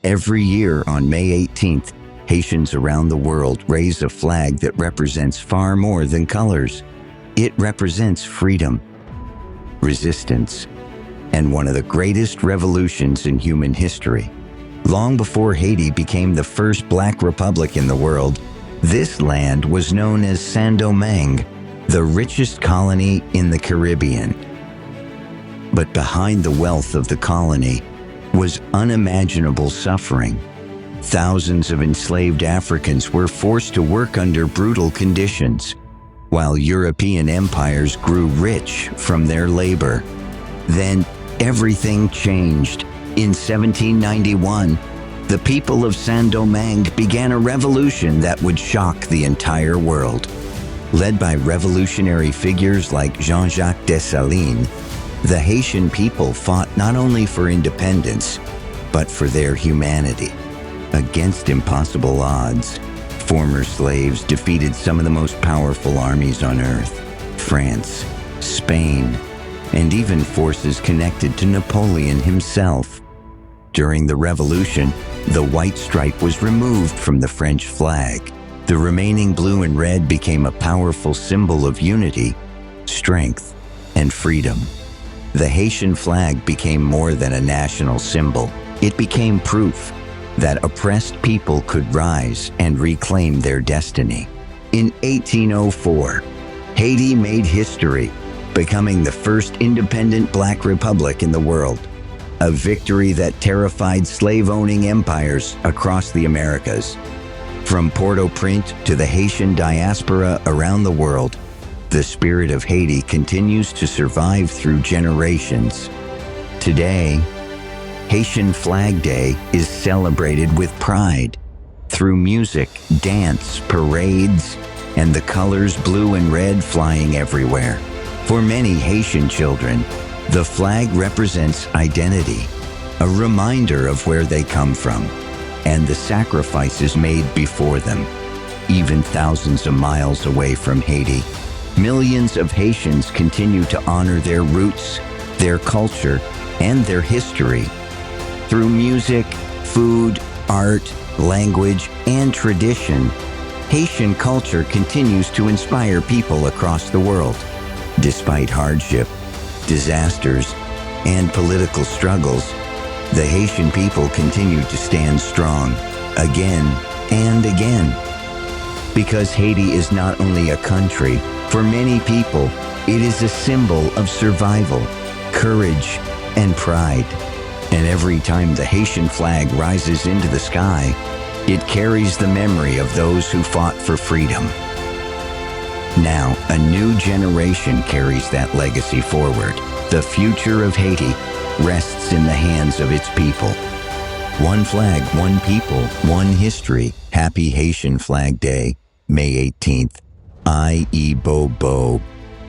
Every year on May 18th, Haitians around the world raise a flag that represents far more than colors. It represents freedom, resistance, and one of the greatest revolutions in human history. Long before Haiti became the first Black republic in the world, this land was known as Saint-Domingue, the richest colony in the Caribbean. But behind the wealth of the colony was unimaginable suffering. Thousands of enslaved Africans were forced to work under brutal conditions, while European empires grew rich from their labor. Then everything changed. In 1791, the people of Saint-Domingue began a revolution that would shock the entire world. Led by revolutionary figures like Jean-Jacques Dessalines, the Haitian people fought not only for independence, but for their humanity. Against impossible odds, former slaves defeated some of the most powerful armies on earth: France, Spain, and even forces connected to Napoleon himself. During the revolution, the white stripe was removed from the French flag. The remaining blue and red became a powerful symbol of unity, strength, and freedom. The Haitian flag became more than a national symbol. It became proof that oppressed people could rise and reclaim their destiny. In 1804, Haiti made history, becoming the first independent Black republic in the world, a victory that terrified slave-owning empires across the Americas. From Port-au-Prince to the Haitian diaspora around the world, the spirit of Haiti continues to survive through generations. Today, Haitian Flag Day is celebrated with pride through music, dance, parades, and the colors blue and red flying everywhere. For many Haitian children, the flag represents identity, a reminder of where they come from, and the sacrifices made before them. Even thousands of miles away from Haiti, millions of Haitians continue to honor their roots, their culture, and their history. Through music, food, art, language, and tradition, Haitian culture continues to inspire people across the world. Despite hardship, disasters, and political struggles, the Haitian people continue to stand strong again and again. Because Haiti is not only a country, for many people, it is a symbol of survival, courage, and pride. And every time the Haitian flag rises into the sky, it carries the memory of those who fought for freedom. Now, a new generation carries that legacy forward. The future of Haiti rests in the hands of its people. One flag, one people, one history. Happy Haitian Flag Day, May 18th. Ayibobo.